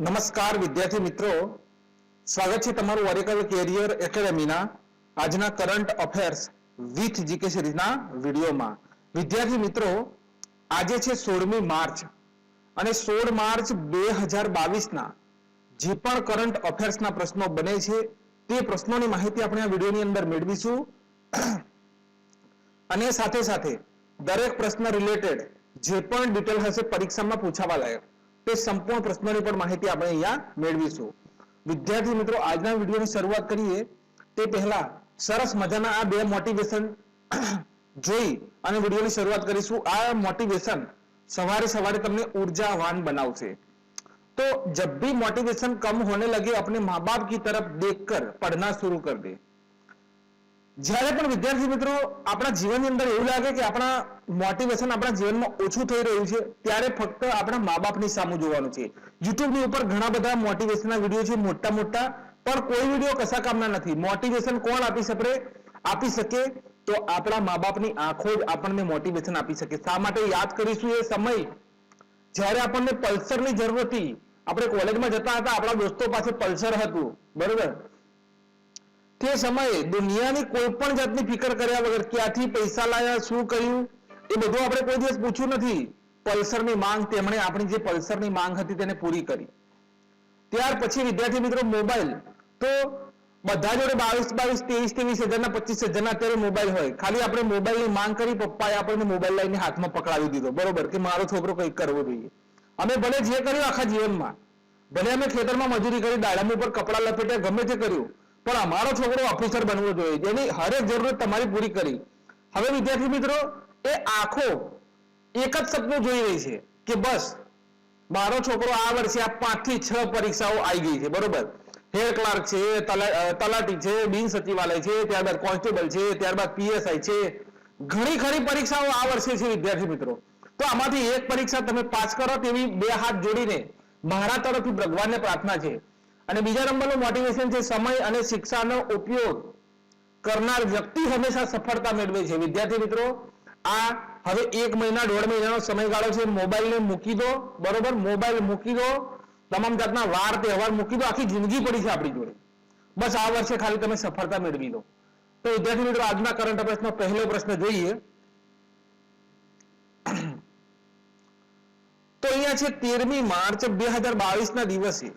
નમસ્કાર વિદ્યાર્થી મિત્રો, સ્વાગત છે તમારું ઓરેકલ કેરિયર એકેડેમીના આજના કરંટ અફેર્સ વિથ જીકે સિરીઝના વિડીયોમાં. વિદ્યાર્થી મિત્રો, આજે છે 16મી માર્ચ અને 16 માર્ચ 2022ના જે પણ કરંટ અફેર્સના પ્રશ્નો બને છે તે પ્રશ્નોની માહિતી આપણે આ વિડીયોની અંદર મેળવીશું અને સાથે સાથે દરેક પ્રશ્ન રિલેટેડ જે પણ ડિટેલ હશે પરીક્ષામાં પૂછાવા લાયક તે સંપૂર્ણ પ્રશ્નોની પણ માહિતી આપણે અહીંયા મેળવીશું. વિદ્યાર્થી મિત્રો, આજના વિડીયોની શરૂઆત કરીએ તે પહેલા સરસ મજાના આ બે મોટિવેશન જોઈ અને વિડીયોની શરૂઆત કરીશું. આ મોટિવેશન सवारे सवारे तुमने ऊर्जावान बनावसे. तो जब भी मोटिवेशन कम होने लगे अपने माँ बाप की तरफ देखकर पढ़ना शुरू कर दे. જ્યારે પણ વિદ્યાર્થી મિત્રો આપણા જીવનની અંદર એવું લાગે કે આપણા મોટિવેશન આપણા જીવનમાં ઓછું થઈ રહ્યું છે ત્યારે ફક્ત આપણા મા બાપની સામે જોવાનું છે. યુટ્યુબની ઉપર ઘણા બધા મોટિવેશનના વિડીયો છે મોટા મોટા, પણ કોઈ વિડીયો કશા કામના નથી. મોટિવેશન કોણ આપી શકે તો આપણા મા બાપની આંખો જ આપણને મોટિવેશન આપી શકે. શા માટે યાદ કરીશું એ સમય જ્યારે આપણને પલ્સરની જરૂર હતી. આપણે કોલેજમાં જતા હતા, આપણા દોસ્તો પાસે પલ્સર હતું, બરોબર. તે સમયે દુનિયાની કોઈ પણ જાતની ફિકર કર્યા વગર ક્યાંથી પૈસા લાયા, શું કર્યું એ બધું આપણે કોઈ દિવસ પૂછ્યું નથી. પલ્સરની માંગ તેમણે આપણી જે પલ્સરની માંગ હતી તેને પૂરી કરી. ત્યાર પછી વિદ્યાર્થી મિત્રો મોબાઈલ તો બધા જોડે 22,000, 23,000, 23,000, 25,000 અત્યારે મોબાઈલ હોય. ખાલી આપણે મોબાઈલની માંગ કરી, પપ્પાએ આપણને મોબાઈલ લઈને હાથમાં પકડાવી દીધો, બરોબર, કે મારો છોકરો કંઈક કરવો જોઈએ. અમે ભલે જે કર્યું આખા જીવનમાં, ભલે અમે ખેતરમાં મજૂરી કરી, દાડમ ઉપર કપડા લપેટ્યા, ગમે તે કર્યું, પણ અમારો છોકરો ઓફિસર બનવો જોઈએ, જેની હરેક જરૂરત તમારી પૂરી કરી. હવે વિદ્યાર્થી મિત્રો એ આંખો એક જ સપનું જોઈ રહી છે કે બસ મારો છોકરો આ વર્ષે આ 5 થી 6 પરીક્ષાઓ આવી ગઈ છે, બરોબર. હેડ ક્લાર્ક છે, તલાટી છે, બિન સચિવાલય છે, ત્યારબાદ કોન્સ્ટેબલ છે, ત્યારબાદ પીએસઆઈ છે, ઘણી ખરી પરીક્ષાઓ આ વર્ષે છે વિદ્યાર્થી મિત્રો. તો આમાંથી એક પરીક્ષા તમે પાસ કરો તેવી બે હાથ જોડીને મારા તરફથી ભગવાનને પ્રાર્થના છે. અને બીજા નંબરનું મોટિવેશન છે સમય અને શિક્ષાનો ઉપયોગ કરનાર વ્યક્તિ હંમેશા સફળતા મેળવે છે. વિદ્યાર્થી મિત્રો, આ હવે 1 મહિના 1.5 મહિનાનો સમયગાળો છે. મોબાઈલને મૂકી દો, બરોબર, મોબાઈલ મૂકી દો, તમામ જાતના વાર તહેવાર મૂકી દો, આખી જિંદગી પડી છે આપણી જોડે. બસ આ વર્ષે ખાલી તમે સફળતા મેળવી લો. તો વિદ્યાર્થી મિત્રો આજના કરંટ અફેર્સનો પહેલો પ્રશ્ન જોઈએ. તો અહીંયા છે 13મી માર્ચ 2022ના દિવસે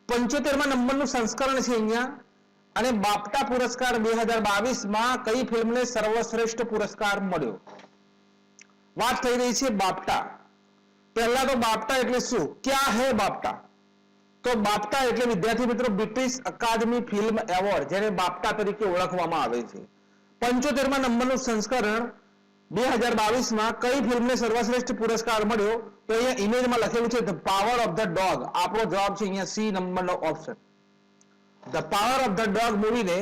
75મા નંબરનું સંસ્કરણ છે અહીંયા. અને બાફટા પુરસ્કાર 2022માં કઈ ફિલ્મને સર્વશ્રેષ્ઠ પુરસ્કાર મળ્યો? વાત થઈ રહી છે બાફટા. પહેલા તો બાફટા એટલે શું, ક્યાં હે બાફટા? તો બાફટા એટલે વિદ્યાર્થી મિત્રો બ્રિટિશ અકાદમી ફિલ્મ એવોર્ડ, જેને બાફટા તરીકે ઓળખવામાં આવે છે. 75મા નંબરનું સંસ્કરણ 2022માં કઈ ફિલ્મને સર્વશ્રેષ્ઠ પુરસ્કાર મળ્યો? તો અહીંયા ઇમેજમાં લખેલું છે the power of the dog. આપણો જવાબ છે અહીંયા સી નંબરનો option. The power of the dog મૂવીને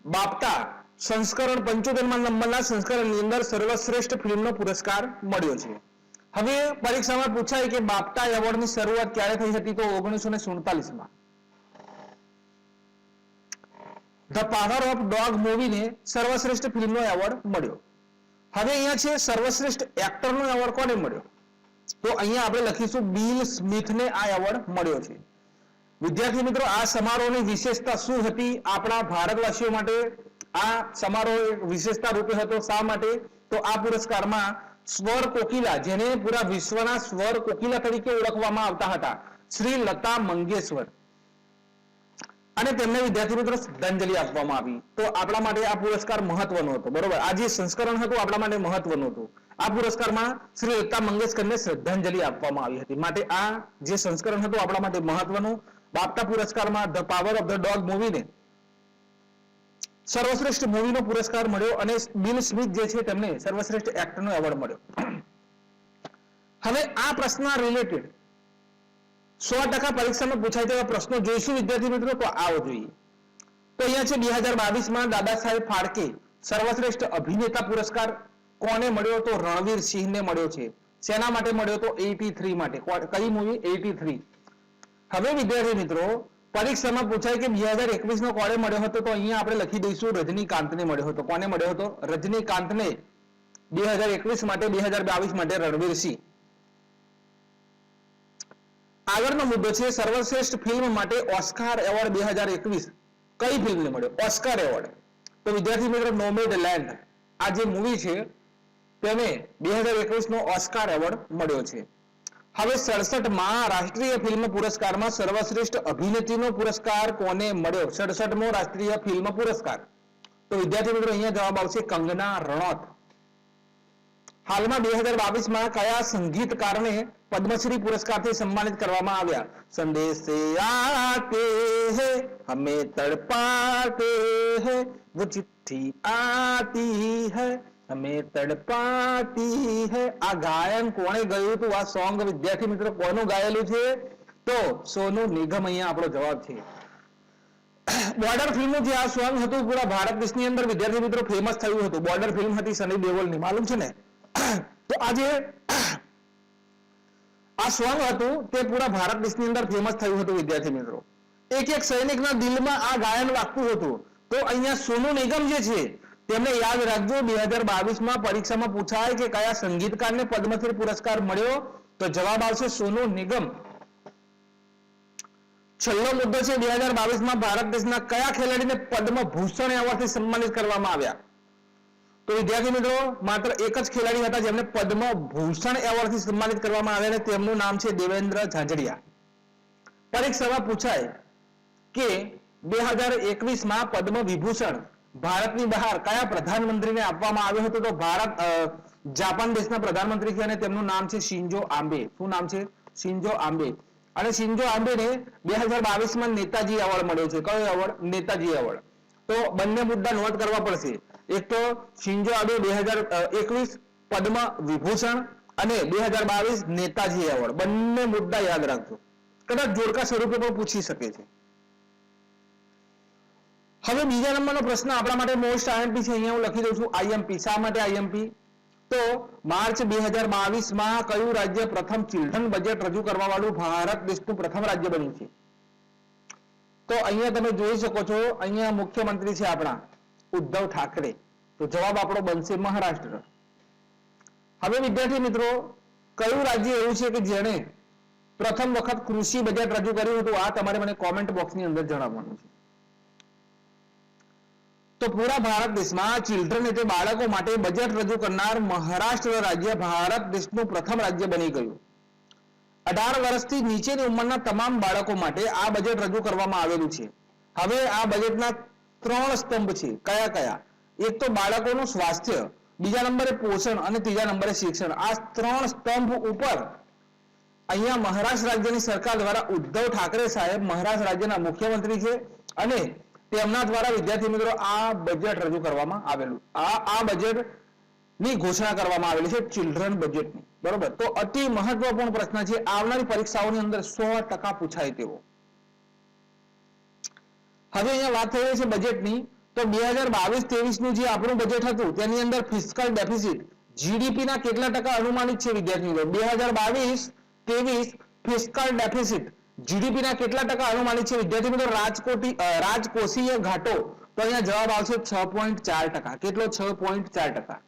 બાફટા સંસ્કરણ 75મા નંબરના સંસ્કરણની અંદર સર્વશ્રેષ્ઠ ફિલ્મનો પુરસ્કાર મળ્યો છે. હવે પરીક્ષામાં પૂછાય કે બાફટા એવોર્ડની શરૂઆત ક્યારે થઈ હતી? તો 1947માં ધ પાવર ઓફ ડોગ મૂવીને સર્વશ્રેષ્ઠ ફિલ્મનો એવોર્ડ મળ્યો. હવે અહીંયા છે સર્વશ્રેષ્ઠ એક્ટરનો એવોર્ડ કોને મળ્યો? તો અહીંયા આપણે લખીશું બિલ સ્મિથને આ એવોર્ડ મળ્યો છે. વિદ્યાર્થી મિત્રો આ સમારોહની વિશેષતા શું હતી આપણા ભારતવાસીઓ માટે? આ સમારોહ વિશેષતા રૂપે હતો. શા માટે? તો આ પુરસ્કારમાં સ્વર કોકિલા, જેને પૂરા વિશ્વના સ્વર કોકિલા તરીકે ઓળખવામાં આવતા હતા, શ્રી લતા મંગેશકર, અને તેમને વિદ્યાર્થી મિત્રો શ્રદ્ધાંજલિ આપવામાં આવી. તો આપણા માટે આ પુરસ્કાર મહત્વનો હતો, બરોબર. આ જે સંસ્કરણ હતું આપણા માટે મહત્વનું હતું. આ પુરસ્કારમાં શ્રી લતા મંગેશકરને શ્રદ્ધાંજલિ આપવામાં આવી હતી, માટે આ જે સંસ્કરણ હતું આપણા માટે મહત્વનું. બાફટા પુરસ્કારમાં the power of the dog મૂવીને સર્વશ્રેષ્ઠ મૂવીનો પુરસ્કાર મળ્યો અને બિલ સ્મિથ જે છે તેમને સર્વશ્રેષ્ઠ એક્ટરનો એવોર્ડ મળ્યો. હવે આ પ્રશ્ન રિલેટેડ 100% પરીક્ષામાં પૂછાય તેવા પ્રશ્નો જોઈશું વિદ્યાર્થી મિત્રો. તો આવો જોઈએ. તો અહીંયા છે 2022માં દાદા સાહેબ ફાળકે સર્વશ્રેષ્ઠ અભિનેતા પુરસ્કાર કોને મળ્યો? તો રણવીર સિંહને મળ્યો છે. શેના માટે મળ્યો? તો 83 માટે. કઈ મૂવી? 83. હવે વિદ્યાર્થી મિત્રો પરીક્ષામાં પૂછાય કે 2021નો કોને મળ્યો હતો? તો અહીંયા આપણે લખી દઈશું રજનીકાંતને મળ્યો હતો. કોને મળ્યો હતો? રજનીકાંતને 2021 માટે, 2022 માટે રણવીર સિંહ. આગળનો મુદ્દો છે સર્વશ્રેષ્ઠ ફિલ્મ માટે ઓસ્કાર એવોર્ડ 2021 કઈ ફિલ્મને મળ્યો ઓસ્કાર એવોર્ડ? તો વિદ્યાર્થી મિત્રો નોમેડલેન્ડ આ જે મૂવી છે તેને 2021 નો ઓસ્કાર એવોર્ડ મળ્યો છે. હવે 67માં રાષ્ટ્રીય ફિલ્મ પુરસ્કારમાં સર્વશ્રેષ્ઠ અભિનેત્રીનો પુરસ્કાર કોને મળ્યો? 67મો રાષ્ટ્રીય ફિલ્મ પુરસ્કાર. તો વિદ્યાર્થી મિત્રો અહીંયા જવાબ આવશે કંગના રનૌત. હાલમાં 2022માં કયા સંગીતકારને પદ્મશ્રી પુરસ્કારથી સન્માનિત કરવામાં આવ્યા? સંદેશે આતે હે હમે તડપાતે હે વો ચિઠ્ઠી આતી હે હમે તડપાતી હે. આ ગાયન કોણે ગાયું હતું? આ સોંગ વિદ્યાર્થી મિત્રો કોનું ગાયેલું છે? તો સોનુ નિગમ અહીંયા આપણો જવાબ છે. બોર્ડર ફિલ્મનું જે આ સોંગ હતું પૂરા ભારત દેશની અંદર વિદ્યાર્થી મિત્રો ફેમસ થયું હતું. બોર્ડર ફિલ્મ હતી સની દેઓલની, માલુમ છે ને? તો આજે આ સોંગ હતું તે પૂરા ભારત દેશની અંદર ફેમસ થયું હતું વિદ્યાર્થી મિત્રો. એક એક સૈનિકના દિલમાં આ ગાયન વાગતું હતું. તો અહીંયા સોનુ નિગમ જે છે તેમને યાદ રાખજો 2022માં પરીક્ષામાં પૂછાય કે કયા સંગીતકારને પદ્મશ્રી પુરસ્કાર મળ્યો? તો જવાબ આવશે સોનુ નિગમ. છેલ્લો મુદ્દો છે 2022માં ભારત દેશના કયા ખેલાડીને પદ્મભૂષણ એવોર્ડથી સન્માનિત કરવામાં આવ્યા? તો વિદ્યાર્થી મિત્રો માત્ર એક જ ખેલાડી હતા જેમને પદ્મભૂષણ એવોર્ડથી સન્માનિત કરવામાં આવ્યા અને તેમનું નામ છે દેવેન્દ્ર ઝાઝડિયા. પરીક્ષામાં પૂછાય કે 2021માં પદ્મ વિભૂષણ ભારતની બહાર કયા પ્રધાનમંત્રીને આપવામાં આવ્યો હતો? તો જાપાન દેશના પ્રધાનમંત્રી છે અને તેમનું નામ છે શિન્ઝો આબે. શું નામ છે? Shinzo Abe. અને શિન્ઝો આબેને 2022માં નેતાજી એવોર્ડ મળ્યો છે. કયો એવોર્ડ? નેતાજી એવોર્ડ. તો બંને મુદ્દા નોટ કરવા પડશે. એક તો શિન્ઝો આબે 2021 પદ્મ વિભૂષણ અને 2022 નેતાજી એવોર્ડ. બંને મુદ્દા યાદ રાખજો, કદાચ જોડકા સ્વરૂપે પણ પૂછી શકે છે. હવે બીજા નંબરનો પ્રશ્ન આપણા માટે મોસ્ટ આઈએમપી છે. અહીંયા હું લખી દઉં છું આઈએમપી. શા માટે આઈએમપી? તો માર્ચ 2022માં કયું રાજ્ય પ્રથમ ચિલ્ડ્રન બજેટ રજૂ કરવા વાળું ભારત દેશનું પ્રથમ રાજ્ય બન્યું છે? તો અહીંયા તમે જોઈ શકો છો અહીંયા મુખ્યમંત્રી છે આપણા ઉદ્ધવ ઠાકરે. તો જવાબ આપણો બનશે મહારાષ્ટ્ર. હવે વિદ્યાર્થી મિત્રો કયું રાજ્ય એવું છે કે જેણે પ્રથમ વખત કૃષિ બજેટ રજૂ કર્યું હતું? આ તમારે મને કોમેન્ટ બોક્સની અંદર જણાવવાનું છે. તો પૂરા ભારત દેશમાં ચિલ્ડ્રન એટલે બાળકો માટે બજેટ રજૂ કરનાર મહારાષ્ટ્ર રાજ્ય ભારત દેશનું પ્રથમ રાજ્ય બની ગયું. 18 વર્ષથી નીચેની ઉંમરના તમામ બાળકો માટે આ બજેટ રજૂ કરવામાં આવેલું છે. હવે આ બજેટના 3 સ્તંભ છે. કયા કયા? એક તો બાળકોનું સ્વાસ્થ્ય, બીજા નંબરે પોષણ અને ત્રીજા નંબરે શિક્ષણ. આ 3 સ્તંભ ઉપર અહીંયા મહારાષ્ટ્ર રાજ્યની સરકાર દ્વારા ઉદ્ધવ ઠાકરે સાહેબ મહારાષ્ટ્ર રાજ્યના મુખ્યમંત્રી છે અને તેમના દ્વારા વિદ્યાર્થી મિત્રો આ બજેટ રજૂ કરવામાં આવેલું. આ બજેટની ઘોષણા કરવામાં આવેલી છે ચિલ્ડ્રન બજેટની. બરોબર. તો અતિ મહત્વપૂર્ણ પ્રશ્ન છે, આવનારી પરીક્ષાઓની અંદર 100% પૂછાય તેવો. હવે અહીંયા વાત થઈ રહી છે બજેટની. તો 2022-23 નું જે આપણું બજેટ હતું તેની અંદર ફિસ્કલ ડેફિસિટ જીડીપી ના કેટલા ટકા અનુમાનિત છે વિદ્યાર્થી મિત્રો? 2022-23 ફિસ્કલ ડેફિસિટ જીડીપી ના કેટલા ટકા અનુમાનિત છે વિદ્યાર્થી મિત્રો? રાજકોષીય ઘાટો. તો અહીંયા જવાબ આવશે 6.4%. કેટલો? 6.4%.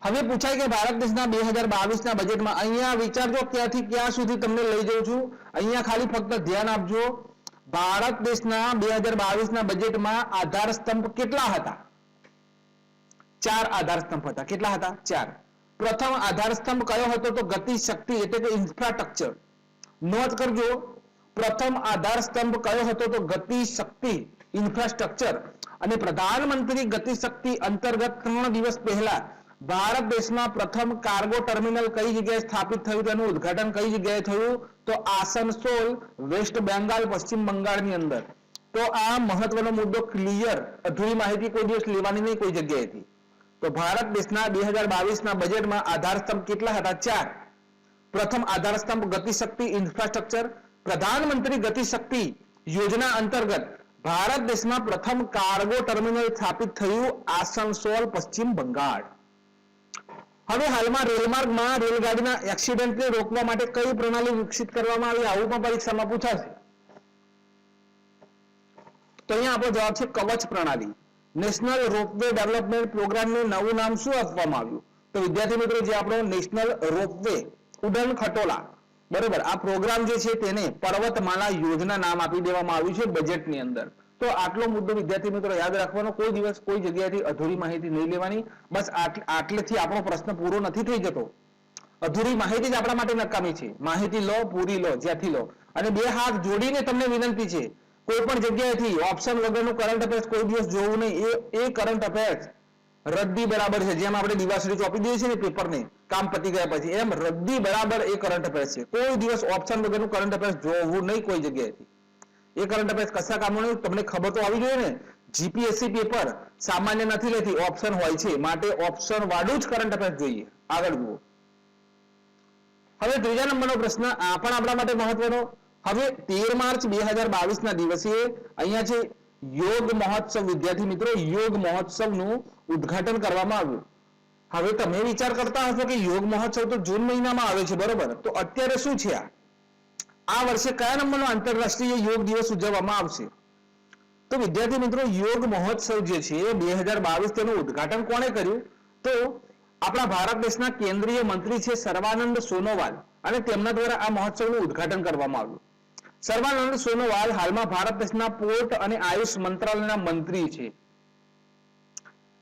હવે પૂછાય કે ભારત દેશના 2022ના બજેટમાં અહીંયા વિચારજો ક્યાંથી ક્યાં સુધી તમને લઈ જાઉં છું. અહીંયા ખાલી ફક્ત ધ્યાન આપજો. ભારત દેશના 2022ના બજેટમાં આધાર સ્તંભ કેટલા હતા? 4 આધાર સ્તંભ હતા. કેટલા હતા? 4. પ્રથમ આધાર સ્તંભ કયો હતો? તો ગતિ શક્તિ એટલે કે ઇન્ફ્રાસ્ટ્રક્ચર. નોંધ કરજો, પ્રથમ આધાર સ્તંભ કયો હતો? તો ગતિ શક્તિ ઇન્ફ્રાસ્ટ્રક્ચર. અને પ્રધાનમંત્રી ગતિ શક્તિ અંતર્ગત 3 દિવસ પહેલા ભારત દેશમાં પ્રથમ કાર્ગો ટર્મિનલ કઈ જગ્યાએ સ્થાપિત થયું? તેનું ઉદ્ઘાટન કઈ જગ્યાએ થયું? તો આસનસોલ, વેસ્ટ બેંગાલ, પશ્ચિમ બંગાળની અંદર. તો આ મહત્વનો મુદ્દો ક્લિયર. અધૂરી માહિતી કોઈ દિવસ લેવાની નહીં કોઈ જગ્યાએથી. તો ભારત દેશના 2022ના બજેટમાં આધાર સ્તંભ કેટલા હતા? 4. પ્રથમ આધાર સ્તંભ ગતિશક્તિ ઇન્ફ્રાસ્ટ્રક્ચર. પ્રધાનમંત્રી ગતિશક્તિ યોજના અંતર્ગત ભારત દેશમાં પ્રથમ કાર્ગો ટર્મિનલ સ્થાપિત થયું આસનસોલ, પશ્ચિમ બંગાળ. હવે હાલમાં રેલમાર્ગમાં રેલગાડીના એક્સિડન્ટને રોકવા માટે કઈ પ્રણાલી વિકસિત કરવામાં આવી? આવું પણ પરીક્ષામાં પૂછાશે. તો અહીંયા આપણો જવાબ છે કવચ પ્રણાલી. નેશનલ રોપવે ડેવલપમેન્ટ પ્રોગ્રામનું નવું નામ શું આપવામાં આવ્યું? તો વિદ્યાર્થી મિત્રો જે આપણો નેશનલ રોપવે ઉડન ખટોલા બરોબર, આ પ્રોગ્રામ જે છે તેને પર્વતમાલા યોજના નામ આપી દેવામાં આવ્યું છે બજેટની અંદર. તો આટલો મુદ્દો વિદ્યાર્થી મિત્રો યાદ રાખવાનો, કોઈ દિવસ કોઈ જગ્યાએથી અધૂરી માહિતી નહીં લેવાની. બસ આટલેથી આપણો પ્રશ્ન પૂરો નથી થઈ જતો. અધૂરી માહિતી જ આપણા માટે નકામી છે. માહિતી લો, પૂરી લો, જ્યાંથી લો. અને બે હાથ જોડીને તમને વિનંતી છે, કોઈ પણ જગ્યાએથી ઓપ્શન વગરનું કરંટ અફેર્સ કોઈ દિવસ જોવું નહીં. એ કરંટ અફેર્સ રદ્દી બરાબર છે. જેમ આપણે દિવાસળી ચોપી દઈએ છીએ ને પેપરને કામ પતી ગયા પછી, એમ રદ્દી બરાબર એ કરંટ અફેર્સ છે. કોઈ દિવસ ઓપ્શન વગરનું કરંટ અફેર્સ જોવું નહીં કોઈ જગ્યાએથી. એ કરંટ અફેર્સ કશા કામનું નહીં. તમને ખબર તો આવી જોઈએ ને, જીપીએસસી પેપર સામાન્ય નથી લેતી, ઓપ્શન હોય છે. માટે ઓપ્શન વાળું જ કરંટ અફેર્સ જોઈએ. આગળ જુઓ. હવે ત્રીજા નંબરનો પ્રશ્ન આ પણ આપણા માટે મહત્વનો. હવે 13 માર્ચ 2022 ના દિવસે અહીંયા છે યોગ મહોત્સવ. વિદ્યાર્થી મિત્રો, યોગ મહોત્સવનું ઉદ્ઘાટન કરવામાં આવ્યું. હવે તમે વિચાર કરતા હશો કે યોગ મહોત્સવ તો જૂન મહિનામાં આવે છે, બરોબર? તો અત્યારે શું છે આ વર્ષે કયા નંબરનો આંતરરાષ્ટ્રીય યોગ દિવસ ઉજવવામાં આવશે? તો વિદ્યાર્થી મિત્રો, યોગ મહોત્સવ જે છે 2022 તેનું ઉદ્ઘાટન કોણે કર્યું? તો આપણા ભારત દેશના કેન્દ્રીય મંત્રી છે સર્વાનંદ સોનોવાલ, અને તેમના દ્વારા આ મહોત્સવનું ઉદ્ઘાટન કરવામાં આવ્યું. સર્વાનંદ સોનોવાલ હાલમાં ભારત દેશના પોર્ટ અને આયુષ મંત્રાલયના મંત્રી છે.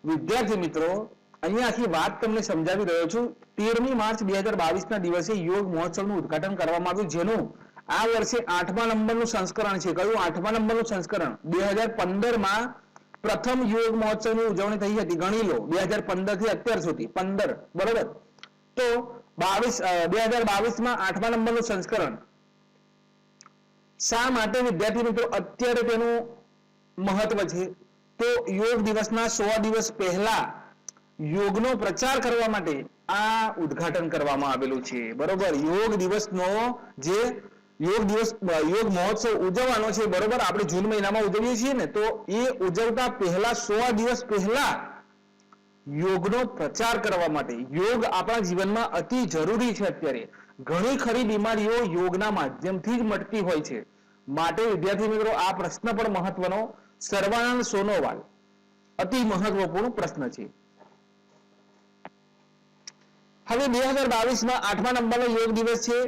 વિદ્યાર્થી મિત્રો, અહીંયા આખી વાત તમને સમજાવી રહ્યો છું. 13મી માર્ચ 2022 ના દિવસે યોગ મહોત્સવનું ઉદ્ઘાટન કરવામાં આવ્યું, જેનું આ વર્ષે 8મા નંબરનું સંસ્કરણ છે. કયું 8મા નંબરનું સંસ્કરણ? 2015માં પ્રથમ યોગ મહોત્સવની ઉજવણી થઈ હતી. ગણી લો, 2015 થી અત્યાર સુધી 15, બરોબર? તો 2022માં 8મા નંબરનું સંસ્કરણ. શા માટે વિદ્યાર્થી મિત્રો અત્યારે તેનું મહત્વ છે? તો યોગ દિવસના 100 દિવસ પહેલા યોગનો પ્રચાર કરવા માટે આ ઉદ્ઘાટન કરવામાં આવેલું છે, બરોબર? યોગ દિવસનો જે યોગ મહોત્સવ ઉજવવાનો છે, બરોબર? આપણે જૂન મહિનામાં ઉજવીએ છીએ ને, તો એ ઉજવતા પહેલા 100 દિવસ પહેલા યોગનો પ્રચાર કરવા માટે. યોગ આપણા જીવનમાં અતિ જરૂરી છે. અત્યારે ઘણી ખરી બીમારીઓ યોગના માધ્યમથી જ મટતી હોય છે. માટે વિદ્યાર્થી મિત્રો, આ પ્રશ્ન પણ મહત્વનો. સર્વાનંદ સોનોવાલ, અતિ મહત્વપૂર્ણ પ્રશ્ન છે. હવે 2022માં 8મા નંબરનો યોગ દિવસ છે.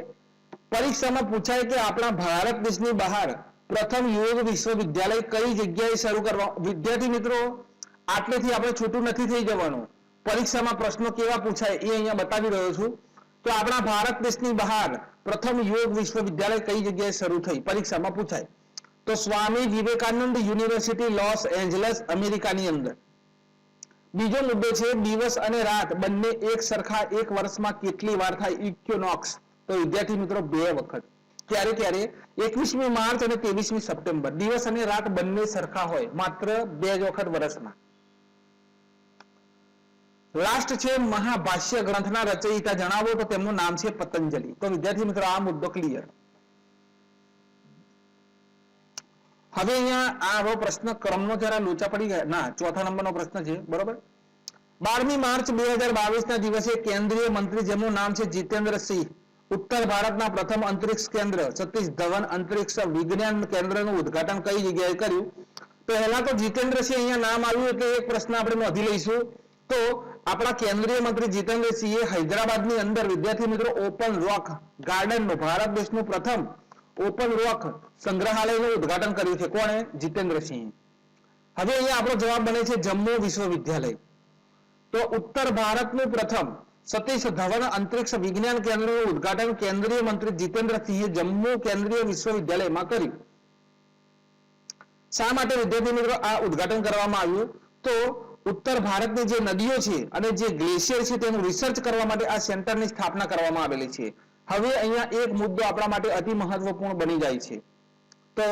પરીક્ષામાં પૂછાય કે આપણા ભારત દેશની બહાર પ્રથમ યોગ વિશ્વવિદ્યાલય કઈ જગ્યાએ શરૂ કરવા? વિદ્યાર્થી મિત્રો, આટલેથી આપણે છૂટું નથી થઈ જવાનું. પરીક્ષામાં પ્રશ્નો કેવા પૂછાય એ અહીંયા બતાવી રહ્યો છું. તો આપણા ભારત દેશની બહાર પ્રથમ યોગ વિશ્વવિદ્યાલય કઈ જગ્યાએ શરૂ થઈ? પરીક્ષામાં પૂછાય. તો Swami Vivekananda university, Los Angeles, અમેરિકાની અંદર. બીજો મુદ્દો છે દિવસ અને રાત બંને એક સરખા એક વર્ષમાં કેટલી વાર થાય? ઇક્વિનોક્સ. તો વિદ્યાર્થી મિત્રો, 2 વખત. ક્યારે ક્યારે? 21મી માર્ચ અને 23મી સપ્ટેમ્બર. દિવસ અને રાત બંને સરખા હોય, માત્ર 2 જ વખત વર્ષમાં. લાસ્ટ છે મહાભાષ્ય ગ્રંથના રચયિતા જણાવો, તો તેમનું નામ છે પતંજલિ. તો વિદ્યાર્થી મિત્રો, આ મુદ્દો ક્લિયર. હવે અહીંયા આવો પ્રશ્ન ક્રમનો જરા લોચા પડી ગયા. ના, 4થા નંબરનો પ્રશ્ન છે, બરોબર? 12મી માર્ચ 2022 ના દિવસે કેન્દ્રીય મંત્રી, જેમનું નામ છે જીતેન્દ્રસિંહ, ઉત્તર ભારતના પ્રથમ અંતરિક્ષ કેન્દ્ર સતીશ ધવન અંતરિક્ષ વિજ્ઞાન કેન્દ્રનું ઉદ્ઘાટન કઈ જગ્યાએ કર્યું? પહેલા તો જીતેન્દ્રસિંહ અહીંયા નામ આવ્યું એટલે એક પ્રશ્ન આપણે નોંધી લઈશું. તો આપણા કેન્દ્રીય મંત્રી જીતેન્દ્રસિંહે હૈદરાબાદની અંદર વિદ્યાર્થી મિત્રો ઓપન રોક ગાર્ડનનું, ભારત દેશનું પ્રથમ ઓપન રોક સંગ્રહાલયનું ઉદ્ઘાટન કર્યું છે. કોણે? જીતેન્દ્રસિંહ. હવે અહીંયા આપણો જવાબ બને છે જમ્મુ વિશ્વવિદ્યાલય. તો ઉત્તર ભારતનું પ્રથમ સતીશ ધવન અંતરિક્ષ વિજ્ઞાન કેન્દ્રનું ઉદ્ઘાટન કેન્દ્રીય મંત્રી જીતેન્દ્રસિંહે જમ્મુ કેન્દ્રીય વિશ્વવિદ્યાલયમાં કર્યું. શા માટે વિદ્યાર્થી મિત્રો આ ઉદ્ઘાટન કરવામાં આવ્યું? તો ઉત્તર ભારતની જે નદીઓ છે અને જે ગ્લેશિયર છે તેનું રિસર્ચ કરવા માટે આ સેન્ટરની સ્થાપના કરવામાં આવેલી છે. હવે અહીંયા એક મુદ્દો આપણા માટે અતિ મહત્વપૂર્ણ બની જાય છે. તો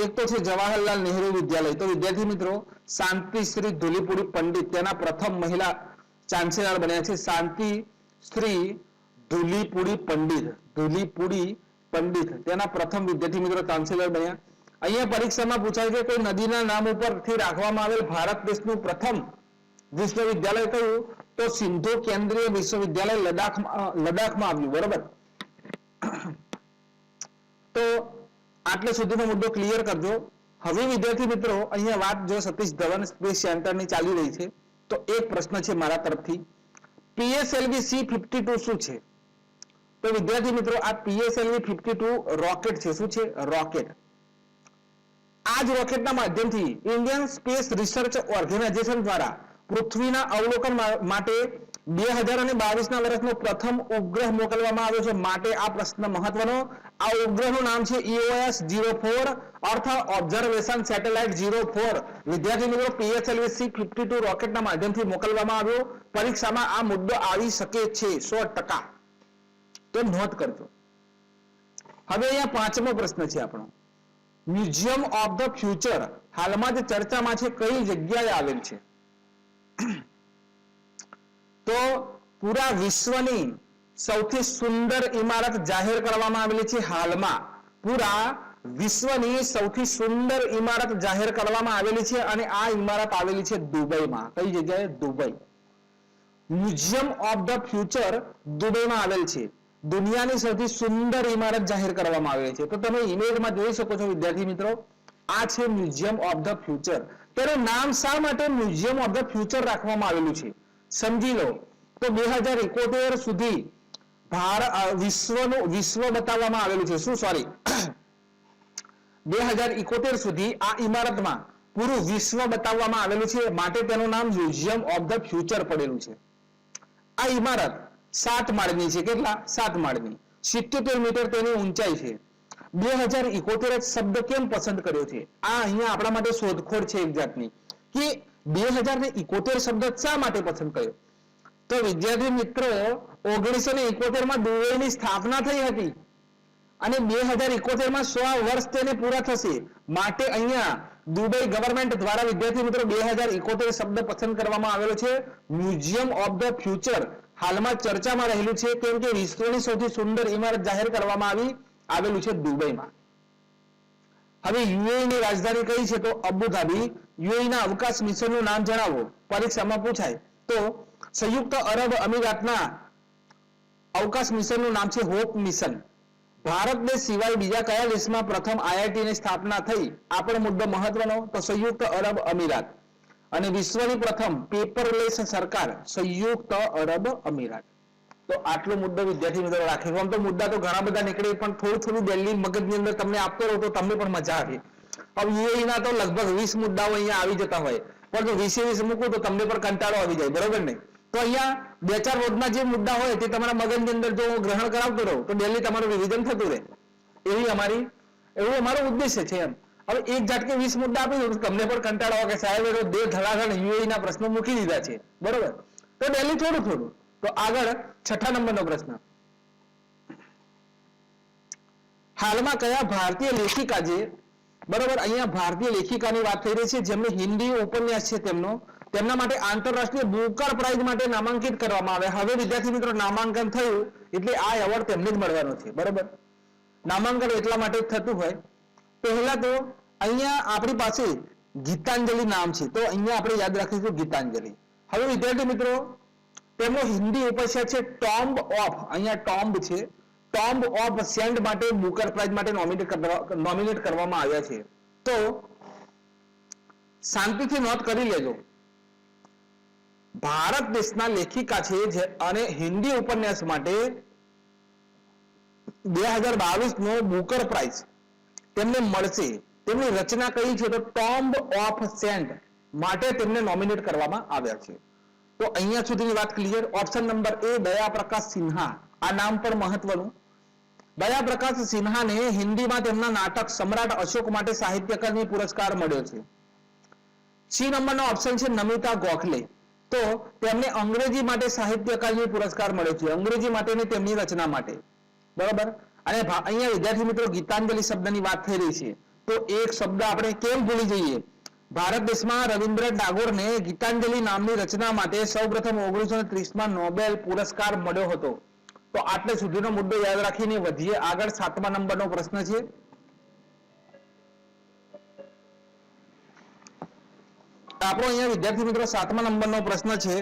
એક તો છે જવાહરલાલ નહેરુ વિદ્યાલય. તો વિદ્યાર્થી મિત્રો, શાંતિ શ્રી ધુલીપુડી પંડિત તેના પ્રથમ મહિલા ચાન્સેલર બન્યા છે. શાંતિ શ્રી ધુલીપુડી પંડિત તેના પ્રથમ વિદ્યાર્થી મિત્રો ચાન્સેલર બન્યા. અહીંયા પરીક્ષામાં પૂછાય છે કોઈ નદીના નામ ઉપરથી રાખવામાં આવેલ ભારત દેશનું પ્રથમ વિશ્વવિદ્યાલય કયું? તો સિંધુ કેન્દ્રીય વિશ્વવિદ્યાલય લદ્દાખમાં આવ્યું, બરોબર? તો આટલે સુધીનો મુદ્દો ક્લિયર કરજો. હવે વિદ્યાર્થી મિત્રો, અહીંયા વાત જો સતીશ ધવન સ્પેસ સેન્ટરની ચાલી રહી છે, તો એક પ્રશ્ન છે મારા તરફથી, PSLV C-52 શું છે? તો વિદ્યાર્થી મિત્રો આ PSLV 52 રોકેટ છે. શું છે? રોકેટ. આ જ રોકેટના માધ્યમથી ઇન્ડિયન સ્પેસ રિસર્ચ ઓર્ગેનાઇઝેશન દ્વારા પૃથ્વીના અવલોકન માટે 2022ના વર્ષનો પ્રથમ ઉપગ્રહ મોકલવામાં આવ્યો છે. માટે આ પ્રશ્ન મહત્વનો. આ ઉપગ્રહનું નામ છે EOS-04 અર્થ ઓબ્ઝર્વેશન સેટેલાઇટ 04. વિદ્યાર્થી મિત્રો PSLV C-52 રોકેટના માધ્યમથી મોકલવામાં આવ્યો. પરીક્ષામાં આ મુદ્દો આવી શકે છે 100%. તો નોંધ કરજો. હવે અહીંયા પાંચમો પ્રશ્ન છે આપણો. મ્યુઝિયમ ઓફ ધ ફ્યુચર હાલમાં જ ચર્ચામાં છે, કઈ જગ્યાએ આવેલ છે? તો પૂરા વિશ્વની સૌથી સુંદર ઇમારત જાહેર કરવામાં આવેલી છે. હાલમાં પૂરા વિશ્વની સૌથી સુંદર ઇમારત જાહેર કરવામાં આવેલી છે અને આ ઇમારત આવેલી છે દુબઈમાં. કઈ જગ્યાએ? Dubai. Museum of the future દુબઈમાં આવેલ છે. દુનિયાની સૌથી સુંદર ઇમારત જાહેર કરવામાં આવેલી છે. તો તમે ઇમેજમાં જોઈ શકો છો વિદ્યાર્થી મિત્રો, આ છે મ્યુઝિયમ ઓફ ધ ફ્યુચર. તેનું નામ શા માટે મ્યુઝિયમ ઓફ ધ ફ્યુચર રાખવામાં આવેલું છે સમજી લો. તો 2071 સુધી વિશ્વ બતાવવામાં આવેલું છે. શું? સોરી, 2071 સુધી આ ઇમારતમાં પૂરું વિશ્વ બતાવવામાં આવેલું છે, માટે તેનું નામ મ્યુઝિયમ ઓફ ધ ફ્યુચર પડેલું છે. આ ઇમારત 7 માળની છે. કેટલા? 7 માળની. 77 મીટર તેની ઊંચાઈ છે. 2071 શબ્દ કેમ પસંદ કર્યો છે? આ અહીંયા આપણા માટે શોધખોળ છે એક જાતની, કે 2071 શબ્દ શા માટે પસંદ કર્યો? તો વિદ્યાર્થી મિત્રો 1971 માં દુબઈની સ્થાપના થઈ હતી અને 2071 માં 100 વર્ષ તેને પૂરા થશે, માટે અહીંયા દુબઈ ગવર્મેન્ટ દ્વારા વિદ્યાર્થી મિત્રો 2071 શબ્દ પસંદ કરવામાં આવેલો છે. મ્યુઝિયમ ઓફ ધ ફ્યુચર હાલમાં ચર્ચામાં રહેલું છે, કેમ કે વિશ્વની સૌથી સુંદર ઇમારત જાહેર કરવામાં આવેલું છે દુબઈમાં. હવે યુએઈ ની રાજધાની કઈ છે? તો અબુધાબી. યુએઈ ના અવકાશ મિશનનું નામ જણાવો, પરીક્ષામાં પૂછાય. તો સંયુક્ત અરબ અમીરાતના અવકાશ મિશનનું નામ છે હોપ મિશન. ભારત દેશ સિવાય બીજા કયા દેશમાં પ્રથમ IIT ની સ્થાપના થઈ? આ પણ મુદ્દો મહત્વનો. તો સંયુક્ત અરબ અમીરાત. અને વિશ્વની પ્રથમ પેપરલેસ સરકાર સંયુક્ત અરબ અમીરાત. તો આટલો મુદ્દો વિદ્યાર્થી મિત્રો રાખીએ. આમ તો મુદ્દા તો ઘણા બધા નીકળે, પણ થોડું દિલ્હી મગજની અંદર તમને આપતો રહો તો તમને પણ મજા આવે. હવે યુએઈ ના તો લગભગ 20 મુદ્દાઓ અહીંયા આવી જતા હોય, પણ જો 20 મૂકું તો તમને પણ કંટાળો આવી જાય, બરોબર ને? તો અહીંયા 2-4 રોજના જે મુદ્દા હોય તે તમારા મગજની અંદર જો ગ્રહણ કરાવતો રહો તો ડેલી તમારું રિવિઝન થતું રહે. એવું અમારો ઉદ્દેશ્ય છે એમ. હવે એક ઝાટકે 20 મુદ્દા આપી દો તો તમને પણ કંટાળો આવે કે સાહેબ એ દે ધડાધડ યુએઈ ના પ્રશ્નો મૂકી દીધા છે, બરોબર? તો ડેલી થોડું. તો આગળ 6થા નંબરનો પ્રશ્ન. હાલમાં કયા ભારતીય લેખિકા છે, બરોબર? અહીંયા ભારતીય લેખિકાની વાત થઈ રહી છે, જેમને હિન્દી ઉપન્યાસ છે તેમના માટે આંતરરાષ્ટ્રીય બુકર પ્રાઇઝ માટે નામાંકિત કરવામાં આવે. હવે વિદ્યાર્થી મિત્રો નામાંકન થયું એટલે આ એવોર્ડ તેમને જ મળવાનો છે, બરોબર? નામાંકન એટલા માટે થતું હોય, પહેલા તો અહીંયા આપણી પાસે ગીતાંજલિ નામ છે, તો અહીંયા આપણે યાદ રાખીશું ગીતાંજલિ. હવે વિદ્યાર્થી મિત્રો તેમનો હિન્દી ઉપન્યાસ છે ટોમ્બ ઓફ. અહીંયા ટોમ્બ છે, ટોમ્બ ઓફ સેન્ટ માટે બુકર પ્રાઇઝ માટે નોમિનેટ કરવામાં આવ્યા છે. તો શાંતિથી નોંધ કરી લેજો, ભારત દેશના લેખિકા છે અને હિન્દી ઉપન્યાસ માટે 2022 નો બુકર પ્રાઇઝ તેમને મળશે. તેમની રચના કઈ છે? તો ટોમ્બ ઓફ સેન્ટ માટે તેમને નોમિનેટ કરવામાં આવ્યા છે. તો અહીંયા સુધીની વાત ક્લિયર. ઓપ્શન નંબર A દયા પ્રકાશ સિન્હા. આ નામ પણ મહત્વનું. દયા પ્રકાશ સિન્હાને હિન્દીમાં તેમના નાટક સમ્રાટ અશોક માટે સાહિત્ય અકાદમી પુરસ્કાર મળ્યો છે. સી નંબરનો ઓપ્શન છે નમિતા ગોખલે. તો તેમને અંગ્રેજી માટે સાહિત્ય અકાદમી પુરસ્કાર મળ્યો છે, અંગ્રેજી માટેની તેમની રચના માટે, બરાબર? અને અહીંયા વિદ્યાર્થી મિત્રો ગીતાંજલિ શબ્દની વાત થઈ રહી છે, તો એક શબ્દ આપણે કેમ ભૂલી જઈએ? ભારત દેશમાં રવિન્દ્રનાથ ટાગોરને ગીતાંજલિ નામની રચના માટે સૌપ્રથમ 1930માં નોબેલ પુરસ્કાર મળ્યો હતો. તો આટલે સુધીનો મુદ્દો યાદ રાખીને વધીએ આગળ. 7મા નંબરનો પ્રશ્ન છે. આપણો અહીંયા વિદ્યાર્થી મિત્રો 7મા નંબરનો પ્રશ્ન છે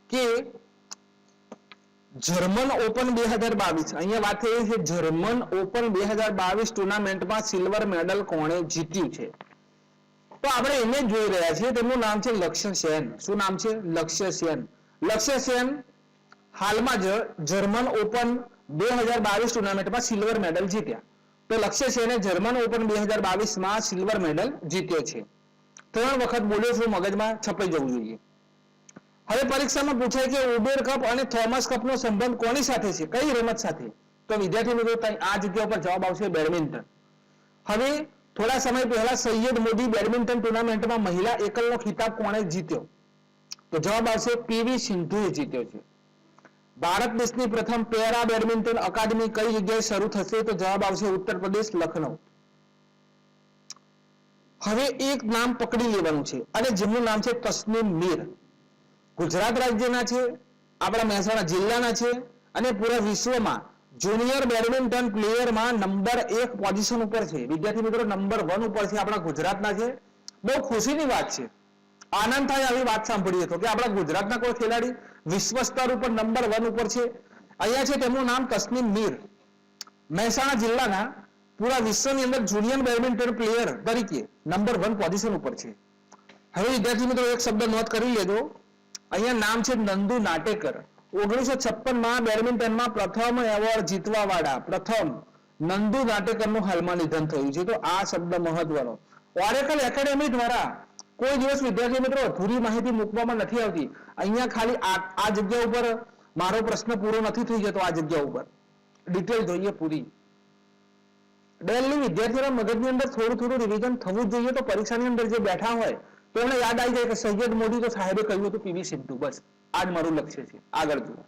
કે જર્મન ઓપન 2022, અહીંયા વાત થઈ છે જર્મન ઓપન 2022 ટુર્નામેન્ટમાં સિલ્વર મેડલ કોણે જીત્યું છે? તો આપણે એને જોઈ રહ્યા છીએ, તેમનું નામ છે લક્ષ્ય સેન. શું નામ છે? લક્ષ્ય સેન. લક્ષ્ય સેન હાલમાં જ જર્મન ઓપન 2022 ટુર્નામેન્ટમાં સિલ્વર મેડલ જીત્યા. તો લક્ષ્ય છે એને જર્મન ઓપન 2022 માં સિલ્વર મેડલ જીત્યો છે. 3 વખત બોલ્યો છું, મગજમાં છપાઈ જવું જોઈએ. હવે પરીક્ષામાં પૂછાય કે ઉબેર કપ અને થોમસ કપનો સંબંધ કોની સાથે છે, કઈ રમત સાથે? તો વિદ્યાર્થી મિત્રો આ જગ્યા પર જવાબ આવશે બેડમિન્ટન. હવે થોડા સમય પહેલા સૈયદ મોદી બેડમિન્ટન ટુર્નામેન્ટમાં મહિલા એકલનો ખિતાબ કોણે જીત્યો? તો જવાબ આવશે પીવી સિંધુએ જીત્યો છે. ભારત દેશની પ્રથમ પેરા બેડમિન્ટન અકાદમી કઈ જગ્યાએ શરૂ થશે? તો જવાબ આવશે ઉત્તર પ્રદેશ, લખનઉ. હવે એક નામ પકડી લેવાનું છે અને જેમનું નામ છે તસ્નીમ મીર. ગુજરાત રાજ્યના છે, આપણા મહેસાણા જિલ્લાના છે અને પૂરા વિશ્વમાં જુનિયર બેડમિન્ટન પ્લેયરમાં નંબર 1 પોઝિશન ઉપર છે. વિદ્યાર્થી મિત્રો નંબર 1 ઉપર છે, આપણા ગુજરાતના છે. બહુ ખુશીની વાત છે, આનંદ થાય આવી વાત સાંભળીએ તો કે આપણા ગુજરાતના કોઈ ખેલાડી વિશ્વ સ્તર ઉપર નંબર 1 ઉપર છે. અહીંયા છે તેમનું નામ તસ્નીમ મીર. મહેસાણા જિલ્લાના પૂરા વિશ્વની અંદર જુનિયર બેડમિન્ટન પ્લેયર તરીકે નંબર 1 પોઝિશન ઉપર છે. હવે વિદ્યાર્થી મિત્રો એક શબ્દ નોંધ કરી લેજો, અહીંયા નામ છે નંદુ નાટેકર. 1956માં બેડમિન્ટનમાં પ્રથમ એવોર્ડ જીતવા વાળા પ્રથમ નંદુ નાટેકરનું હાલમાં નિધન થયું છે. તો આ શબ્દ મહત્વનો. ઓરેકલ એકેડેમી દ્વારા કોઈ દિવસ વિદ્યાર્થી મિત્રો અધૂરી માહિતી મૂકવામાં નથી આવતી. અહીંયા ખાલી આ જગ્યા ઉપર મારો પ્રશ્ન પૂરો નથી થઈ જતો, આ જગ્યા ઉપર ડિટેલ જોઈએ પૂરી. ડેલી વિદ્યાર્થીઓના મગજની અંદર થોડું રિવિઝન થવું જ જોઈએ, તો પરીક્ષાની અંદર જે બેઠા હોય તો એમને યાદ આવી જાય કે સૈયદ મોદી તો સાહેબે કહ્યું હતું પીવી સિંધુ. બસ આ જ મારું લક્ષ્ય છે. આગળ જુઓ.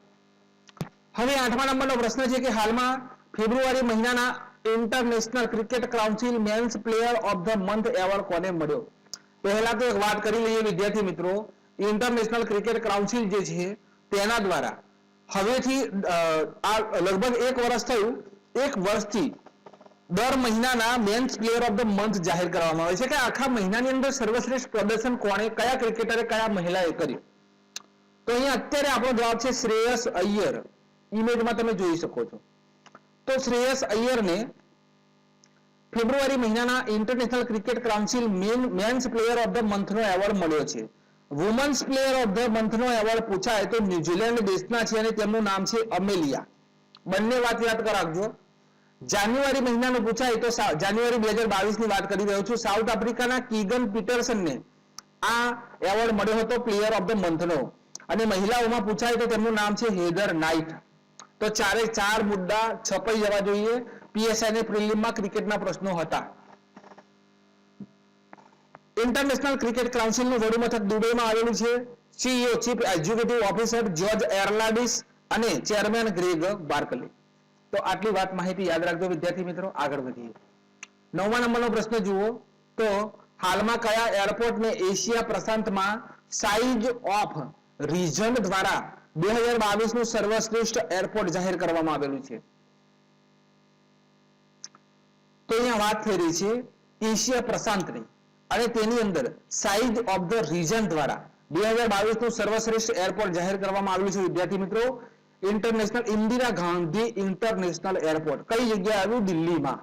હવે 8મા નંબરનો પ્રશ્ન છે કે હાલમાં ફેબ્રુઆરી મહિનાના international cricket council men's player of the month award કોને મળ્યો? પહેલા તો એક વાત કરી લઈએ વિદ્યાર્થી મિત્રો, ઇન્ટરનેશનલ ક્રિકેટ કાઉન્સિલ જે છે તેના દ્વારા હવેથી આ લગભગ 1 વર્ષ થયું, 1 વર્ષથી દર મહિનાના men's player of the month જાહેર કરવામાં આવે છે કે આખા મહિનાની અંદર સર્વશ્રેષ્ઠ પ્રદર્શન કોણે, કયા ક્રિકેટરે, કયા મહિલાએ કર્યું. તો અહીંયા અત્યારે આપણો જવાબ છે શ્રેયસ અય્યર. ઇમેજમાં તમે જોઈ શકો છો. તો શ્રેયસ અય્યરને ફેબ્રુઆરી મહિનાના international cricket council men's player of the મંથનો એવોર્ડ મળ્યો છે. વુમન્સ પ્લેયર ઓફ ધ મંથનો એવોર્ડ પૂછાય તો ન્યુઝીલેન્ડ દેશના છે અને તેમનું નામ છે અમેલિયા. બંને વાત યાદ રાખજો. જાન્યુઆરી મહિનાનું પૂછાય તો જાન્યુઆરી 2022 ની વાત કરી રહ્યો છું. સાઉથ આફ્રિકાના કીગન પીટરસનને આ એવોર્ડ મળ્યો હતો પ્લેયર ઓફ ધ મંથનો. અને મહિલાઓમાં પૂછાય તો તેમનું નામ છે હેધર નાઇટ. તો 4 મુદ્દા છપાઈ જવા જોઈએ. પીએસઆઈ પ્રિલિમમાં ક્રિકેટના પ્રશ્નો હતા. ઇન્ટરનેશનલ ક્રિકેટ કાઉન્સિલનું વડું મથક દુબઈમાં આવેલું છે. CEO chief executive officer George Allardice અને ચેરમેન ગ્રેગ બાર્કલી. તો આટલી વાત માહિતી યાદ રાખજો વિદ્યાર્થી મિત્રો. આગળ વધીએ. 9મા નંબરનો પ્રશ્ન જુઓ તો હાલમાં કયા એરપોર્ટને એશિયા પ્રશાંતમાં સાઇઝ ઓફ રીજન દ્વારા 2022 નું સર્વશ્રેષ્ઠ એરપોર્ટ જાહેર કરવામાં આવેલું છે? તો અહીંયા વાત થઈ રહી છે એશિયા પ્રશાંતની અને તેની અંદર સાઇઝ ઓફ ધ રીજન દ્વારા 2022 નું સર્વશ્રેષ્ઠ એરપોર્ટ જાહેર કરવામાં આવેલું છે વિદ્યાર્થી મિત્રો. International Indira Gandhi international airport કઈ જગ્યાએ આવ્યું? દિલ્હીમાં.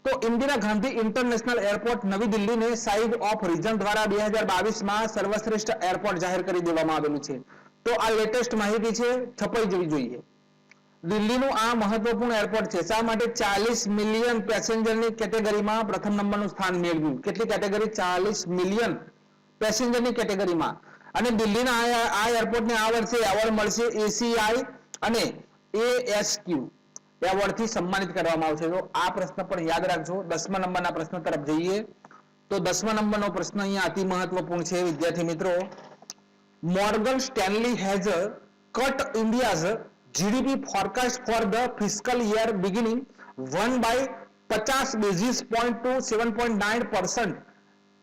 તો ઇન્દિરા ગાંધી ઇન્ટરનેશનલ એરપોર્ટ નવી દિલ્હીને સાઇઝ ઓફ રીજન દ્વારા 2022 માં સર્વશ્રેષ્ઠ એરપોર્ટ જાહેર કરી દેવામાં આવેલું છે. તો આ લેટેસ્ટ માહિતી છે, છપાઈ જવી જોઈએ. દિલ્હીનું આ મહત્વપૂર્ણ એરપોર્ટ છે. શા માટે? 40 મિલિયન પેસેન્જરની કેટેગરીમાં પ્રથમ નંબરનું સ્થાન મેળવ્યું. કેટલી કેટેગરી? 40 મિલિયન પેસેન્જરની કેટેગરીમાં. અને દિલ્હીના આ એરપોર્ટને આ વર્ષે એવોર્ડ મળશે એસીઆઈ અને એએસક્યુ એવોર્ડથી સન્માનિત કરવામાં આવશે. તો આ પ્રશ્ન પણ યાદ રાખજો. 10મા નંબરના પ્રશ્ન તરફ જઈએ તો 10મા નંબરનો પ્રશ્ન અહીંયા અતિ મહત્વપૂર્ણ છે વિદ્યાર્થી મિત્રો. Morgan Stanley has cut India's GDP forecast for the fiscal year beginning 1 by 50 basis point to 7.9%.